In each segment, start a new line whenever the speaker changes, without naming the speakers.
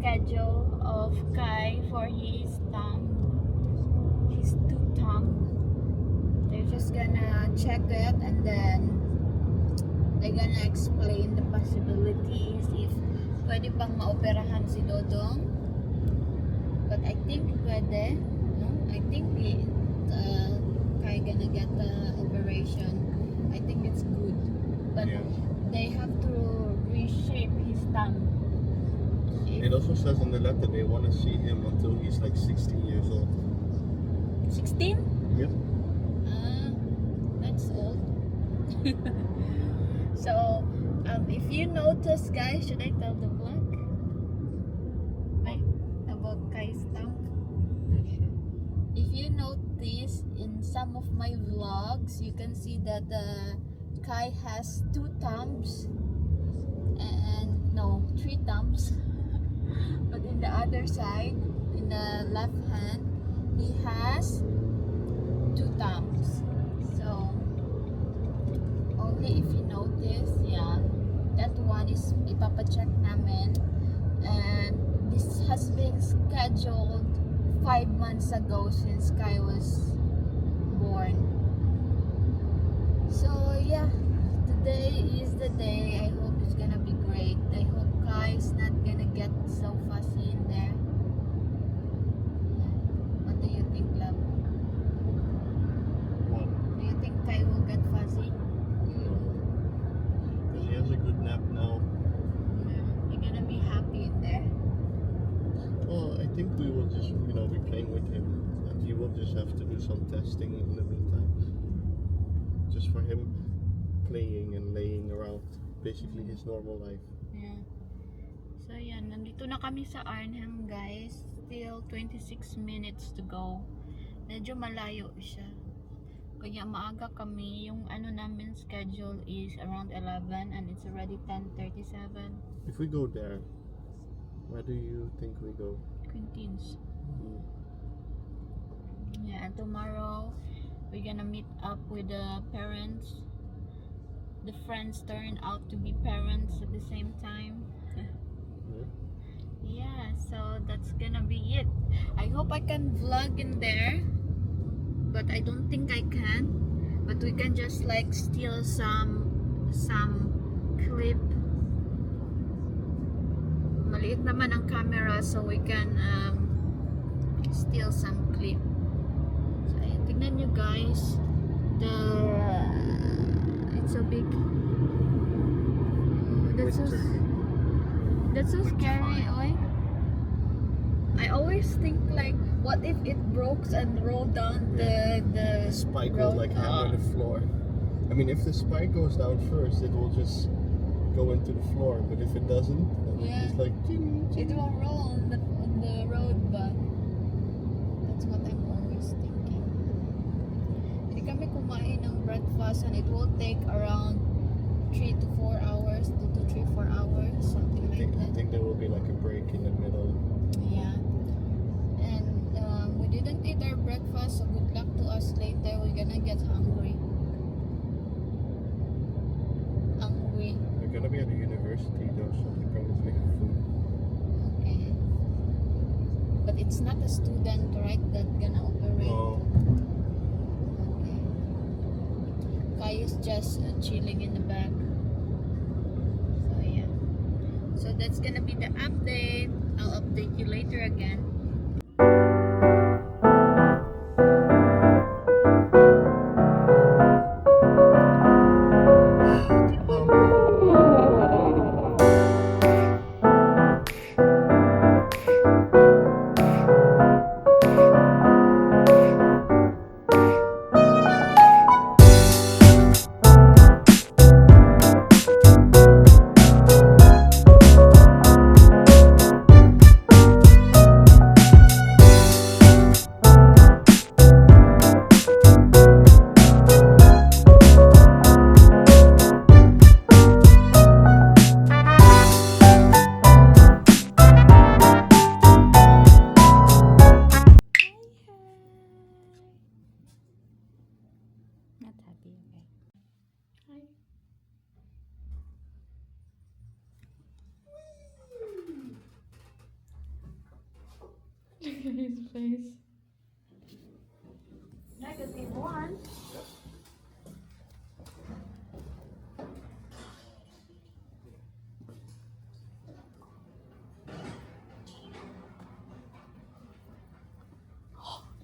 schedule of Kai for his tooth thumb. They're just gonna check it and then they're gonna explain the possibilities if pwede bang maoperahan si Dodong. But I think pwede. No? I think Kai gonna get the operation. I think it's good. But
Yeah.
they have to reshape his tongue.
It also says on the letter they want to see him until he's like 16 years old.
16?
Yep.
That's old. So, if you notice, guys, should I tell the vlog? Like, about Kai's tongue? If you notice in some of my vlogs, you can see that Kai has 2 thumbs and no, 3 thumbs. But in the other side, in the left hand, he has 2 thumbs. So only if you notice, yeah, that one is ipapacheck namin, and this has been scheduled 5 months ago since Kai was born. So yeah, today is the day. I hope it's gonna be great. I hope Kai's not gonna get so fussy in there. What do you think, love?
What?
Do you think Kai will get fussy?
Because he has a good nap now.
You're gonna be happy in there.
Well, I think we will just, be playing with him. And he will just have to do some testing in the meantime. Just for him playing and laying around. Basically his normal life.
Yeah. So yan, nandito na kami sa Arnhem, guys. Still 26 minutes to go. Medyo malayo siya. Kaya maaga kami. Yung namin schedule is around 11 and it's already 10:37.
If we go there, where do you think we go?
Quintins. Yeah, and tomorrow we're gonna meet up with the parents. The friends turn out to be parents at the same time. Yeah, so that's gonna be it. I hope I can vlog in there, but I don't think I can. But we can just like steal some clip. Maliit naman ang camera, so we can steal some clip. So ayan, tignan nyo guys, it's so big. That's so scary, oy. I always think like, what if it broke and rolled down the
spike
road?
will like hammer the floor. I mean, if the spike goes down first, it will just go into the floor. But if it doesn't, then
Yeah.
it's just like ting, ting.
It will roll on the road, but that's what I'm always thinking. Hindi kami kumain ng breakfast and it will take around 3 to 4 hours, 2 to 3, 4 hours, something like
I
that.
think there will be like a break in the middle.
Yeah. And we didn't eat our breakfast, so good luck to us later. We're gonna get hungry.
We're gonna be at a university though, so they probably have food.
Okay. But it's not a student, right, that gonna operate.
Oh,
Okay. Kai is just chilling in the back. So yeah. So that's gonna be the update. I'll update you later again. his face. -1.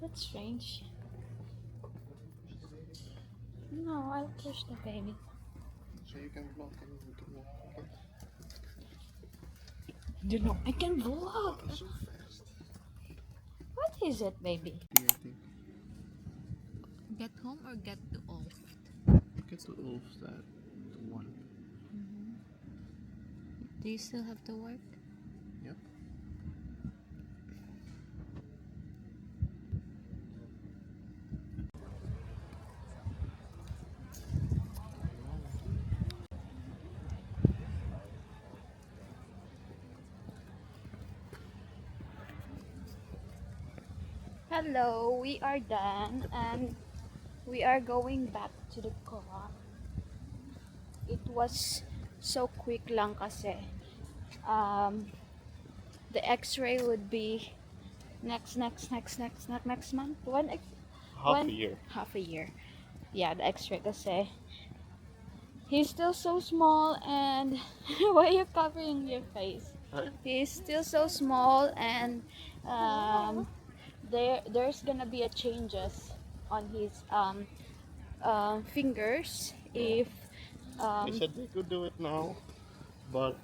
That's strange. No, I'll push the baby.
So you can vlog and we can walk. Okay?
You know, I can vlog.
So fast.
What is it, baby?
Yeah, I think.
Get home or get to off?
Get to Ulfstad. The one.
Do you still have to work?
Yep.
Hello, we are done and we are going back to the car. It was so quick lang kasi the x-ray would be next month.
Half a year.
Half a year. Yeah, the x-ray kasi he's still so small and why are you covering your face?
Huh?
He's still so small and there's gonna be a changes on his fingers if
They said they could do it now, but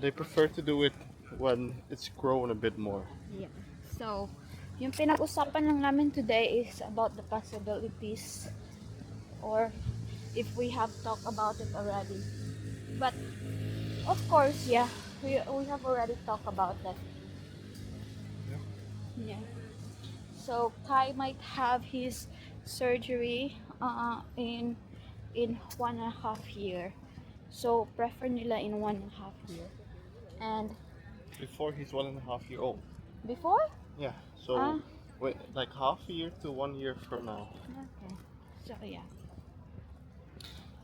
they prefer to do it when it's grown a bit more.
yeah. So, yung pinag-usapan lang namin today is about the possibilities or if we have talked about it already. But of course, yeah, we have already talked about that. Yeah. So Kai might have his surgery in 1.5 year. So prefer nila in 1.5 year. And
Before he's 1.5 years old.
before?
Yeah. So wait, like half a year to 1 year from now.
Okay. So yeah.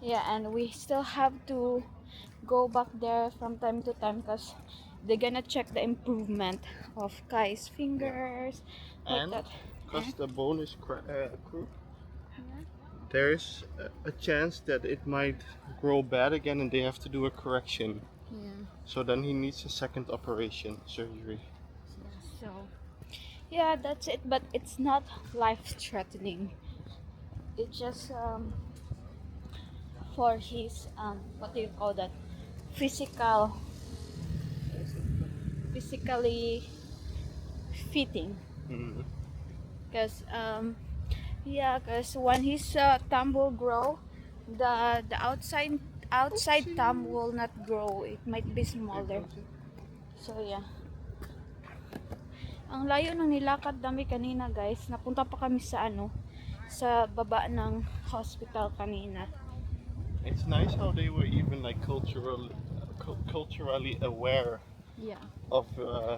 Yeah, and we still have to go back there from time to time because they're gonna check the improvement of Kai's fingers.
And
like that.
because the bone is crooked,
Yeah.
there's a chance that it might grow bad again and they have to do a correction.
Yeah.
So then he needs a second operation surgery.
So yeah, that's it. But it's not life-threatening. It's just for his what do you call that? Physically fitting.
Mhm.
Because when his thumb will grow, the outside thumb will not grow. It might be smaller. So yeah. Ang layo ng nilakad namin kanina, guys. Napunta pa kami sa sa baba ng hospital kanina.
It's nice how they were even like culturally aware
Yeah.
of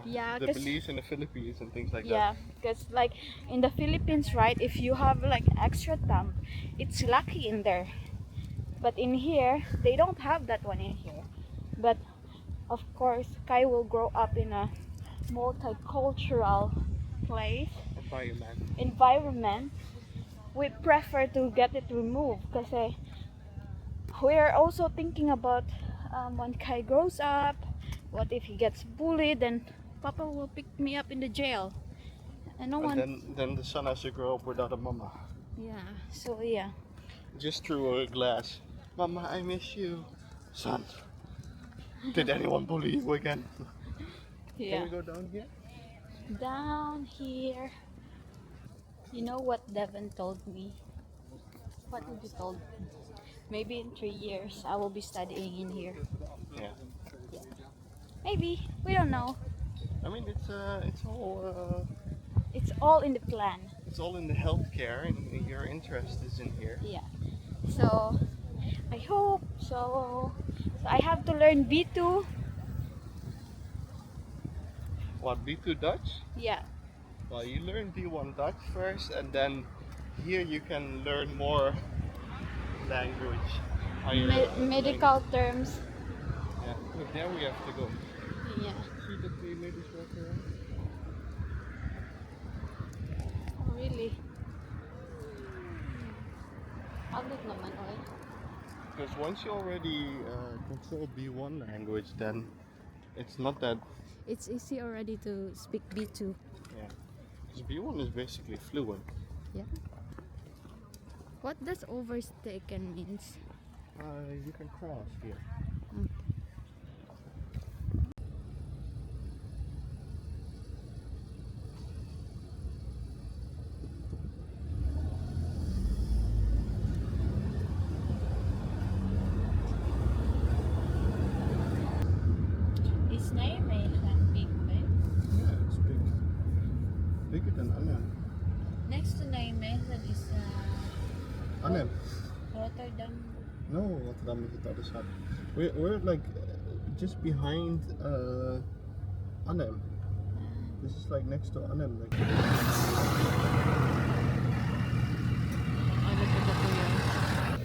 Yeah,
the
'cause-
beliefs in the Philippines and things like
Yeah, because like in the Philippines, right, if you have like extra thumb, it's lucky in there. But in here, they don't have that one in here. But of course, Kai will grow up in a multicultural place,
that.
environment. We prefer to get it removed because we're also thinking about when Kai grows up, what if he gets bullied, then Papa will pick me up in the jail. And no one.
And then the son has to grow up without a mama.
Yeah. So yeah.
Just through a glass. Mama, I miss you. Son, did anyone bully you again?
Yeah.
Can we go down here?
Down here. You know what Devin told me? What did he told me? Maybe in 3 years I will be studying in here.
Yeah.
Maybe. We don't know.
I mean, it's all
It's all in the plan.
it's all in the healthcare, and your interest is in here.
Yeah. So I hope so. So I have to learn B2.
What, B2 Dutch?
Yeah.
Well, you learn B1 Dutch first, and then here you can learn more language.
Medical terms.
Yeah. Look, there we have to go.
Yeah.
See the three ladies walk around?
Really? Agad naman, okay?
Because once you already control B1 language, then it's not that.
It's easy already to speak B2.
Yeah. Because B1 is basically fluent.
Yeah. What does overtaken means?
You can cross here.
Is Nijmegen big, babe?
Yeah, it's big. Bigger than Arnhem.
Next to Nijmegen is
Arnhem?
Rotterdam.
No, Rotterdam is the other side. We're like just behind Arnhem. This is like next to Arnhem. Like.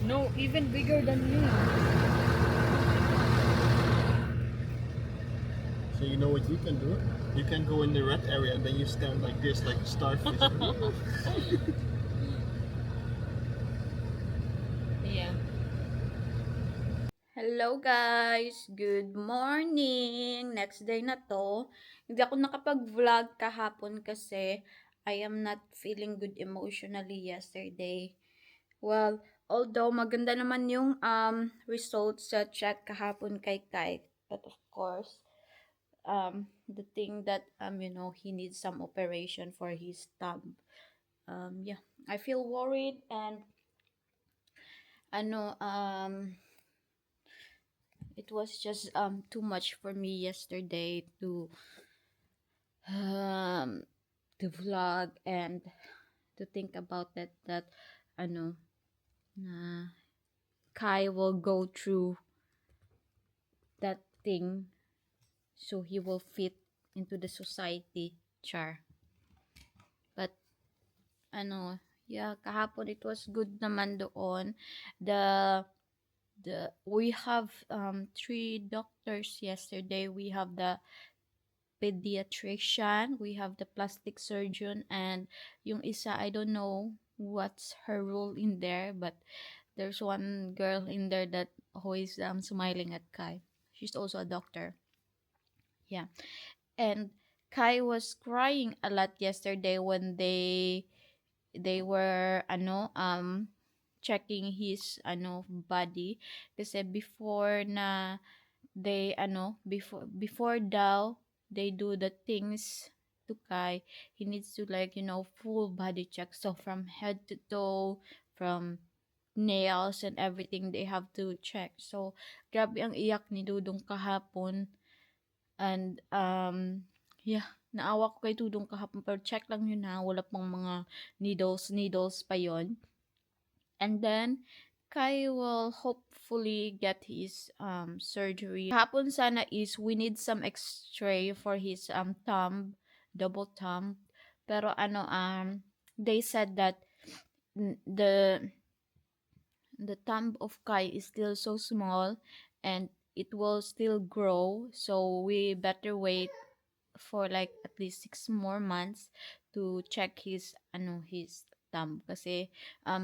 No, even bigger than you.
So you know what you can do? You can go in the red area and then you stand like this, like a starfish.
Yeah. Hello guys! Good morning! Next day na to. Hindi ako nakapag-vlog kahapon kasi I am not feeling good emotionally yesterday. Well, although maganda naman yung results sa check kahapon kay Kai. But of course, the thing that he needs some operation for his thumb. Yeah, I feel worried and it was just too much for me yesterday um to vlog and to think about that na Kai will go through that thing so he will fit into the society, char. But yeah, kahapon it was good naman doon. We have three doctors yesterday. We have the pediatrician, we have the plastic surgeon, and yung isa, I don't know what's her role in there, but there's one girl in there that always smiling at Kai. She's also a doctor. Yeah. And Kai was crying a lot yesterday when they were checking his body kasi before na they before daw they do the things to Kai, he needs to like full body check, so from head to toe, from nails and everything they have to check. So grabe ang iyak ni Dudong kahapon. And yeah, naawa ko kay Dudong kahapon, pero check lang yun ha, wala pang mga needles pa yon. And then Kai will hopefully get his surgery. Hapon sana is we need some x-ray for his thumb, double thumb. Pero they said that the thumb of Kai is still so small and it will still grow, so we better wait for like at least 6 more months to check his his thumb kasi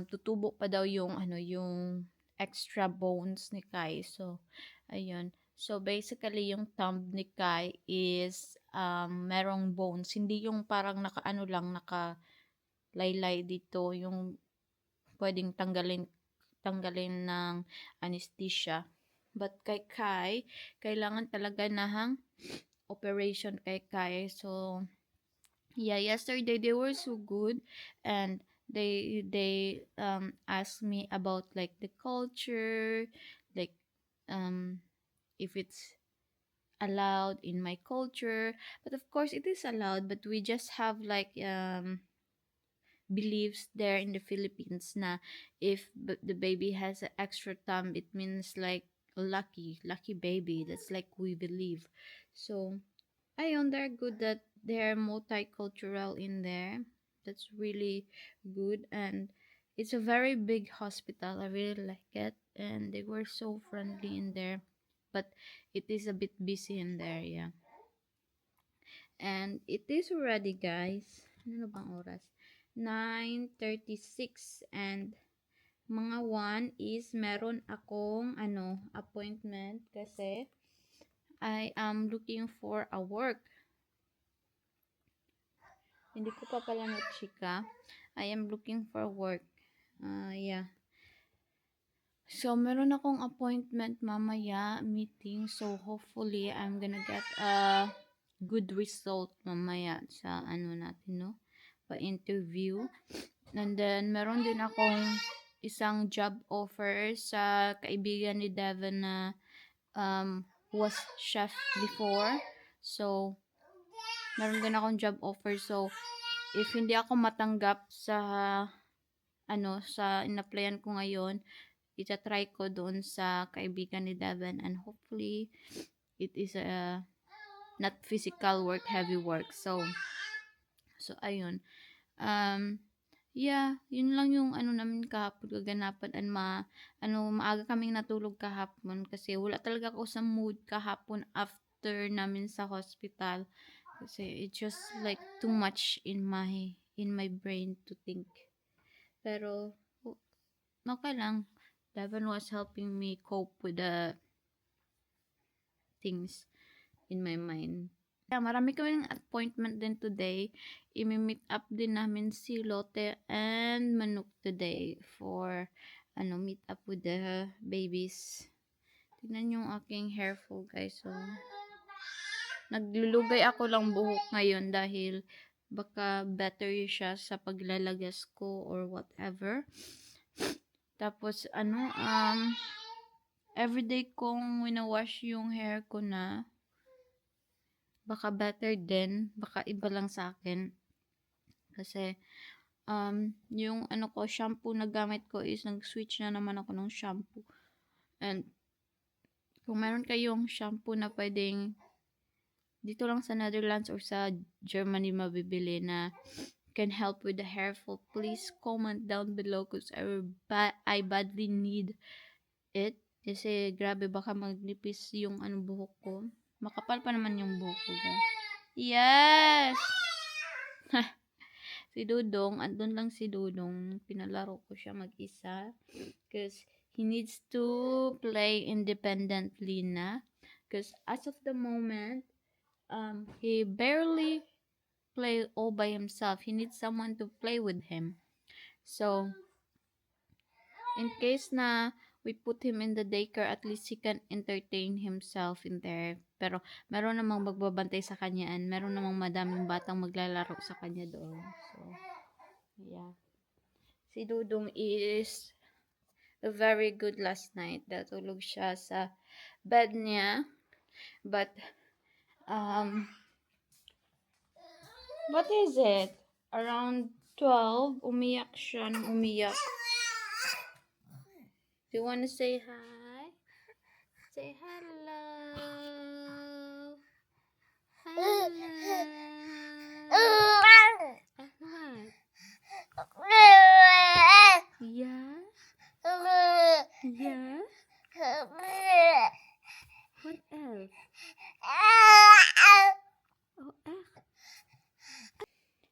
tutubo pa daw yung yung extra bones ni Kai. So ayun, so basically yung thumb ni Kai is merong bones, hindi yung parang naka laylay dito, yung pwedeng tanggalin ng anesthesia. But kay Kai, kailangan talaga ng operation kay Kai. So yeah, yesterday they were so good, and they asked me about like the culture, like if it's allowed in my culture. But of course it is allowed, but we just have like beliefs there in the Philippines na if the baby has an extra thumb, it means like lucky baby. That's like we believe. So ayun, they're good that they're multicultural in there. That's really good, and it's a very big hospital. I really like it, and they were so friendly in there, but it is a bit busy in there, yeah. And it is already, guys, ano bang oras?
9:36 and mga 1 is meron akong appointment kasi I am looking for a work. Hindi ko pa pala na-chika. I am looking for work. Yeah. So, meron akong appointment mamaya, meeting. So, hopefully, I'm gonna get a good result mamaya sa pa-interview. And then, meron din akong isang job offer sa kaibigan ni Devon na was chef before. So, meron din akong job offer. So, if hindi ako matanggap sa in-applyan ko ngayon, itatry ko doon sa kaibigan ni Devon and hopefully it is not physical work, heavy work. So ayun. Yeah, yun lang yung namin kahapon kaganapan and maaga kaming natulog kahapon kasi wala talaga ako sa mood kahapon after namin sa hospital kasi it's just like too much in my brain to think. Pero okay lang. Devon was helping me cope with the things in my mind. Yeah, marami kaming appointment din today. I-meet up din namin si Lotte and Manok today for meet up with the babies. Tingnan yung aking hair fall, guys. So, naglulugay ako lang buhok ngayon dahil baka better siya sa paglalagas ko or whatever. Tapos everyday kong wina-wash yung hair ko na baka better din, baka iba lang sa akin. Kasi yung shampoo na gamit ko is nag-switch na naman ako ng shampoo. And kung meron kayong shampoo na pwedeng dito lang sa Netherlands or sa Germany mabibili na can help with the hair fall, please comment down below because I badly need it. Kasi grabe baka magnipis yung buhok ko. Makapal pa naman yung buhok ko, guys. Yes! Si Dudong, andun lang si Dudong. Pinalaro ko siya mag-isa. Because he needs to play independently na. Because as of the moment, he barely play all by himself. He needs someone to play with him. So, in case na we put him in the daycare, at least he can entertain himself in there. Pero meron namang magbabantay sa kanya and meron namang madaming batang maglalaro sa kanya doon. So, yeah. Si Dudong is very good last night. Natulog siya sa bed niya. But, what is it? Around 12, umiyak siya nang umiyak. Do you want to say hi? Say hello. Hello. Yeah? Yeah? What else? Oh,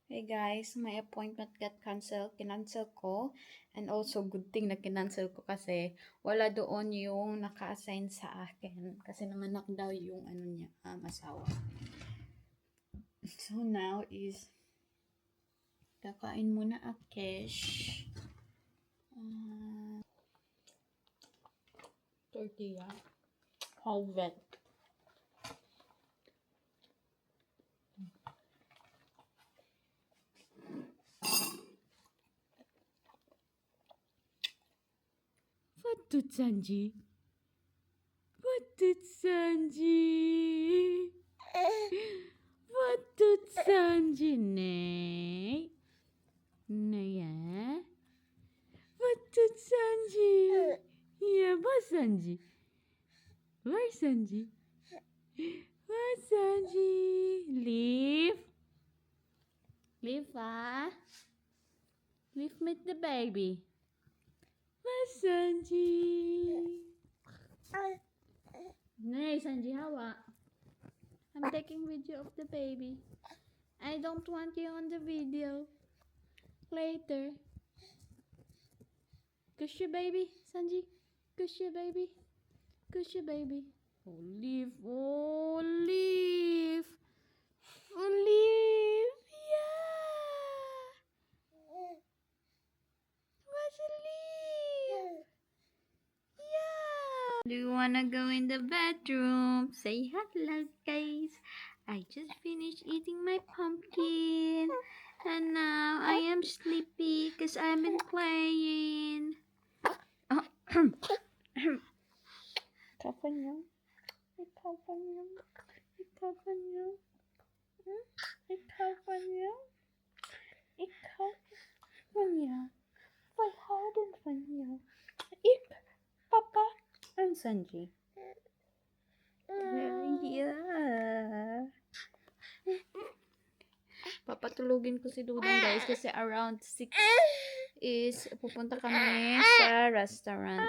Hey guys, my appointment got cancelled. Kinancel ko. And also, good thing na kinancel ko kasi wala doon yung naka-assign sa akin. Kasi nanganak daw yung niya, asawa. So now is kakain muna a cash. Tortilla. How wet. What did Sanji? What did Sanji? What did Sanji nay? Yeah? What did Sanji? Yeah, what Sanji? Where's Sanji? Where's Sanji? Leave. Leave, Leave meet the baby. Where's Sanji? Nay, Sanji, hawa. I'm taking video of the baby. I don't want you on the video. Later. Kiss your baby, Sanji. Kiss your baby. Kiss your baby. Olive, Olive. Olive, yeah. What's Olive? Yeah. Do you wanna go in the bedroom? Say hello, guys. I just finished eating my pumpkin. And now I am sleepy because I've been playing. Kapan niyo? Ikapan niyo? Ikapan niyo? Ikapan niyo? Ikapan niyo? Verhouden van jou. Ik, papa en Sanji. Yeah. Papatulugin ko si Dudong, guys, kasi around 6 is pupunta kami sa restaurant.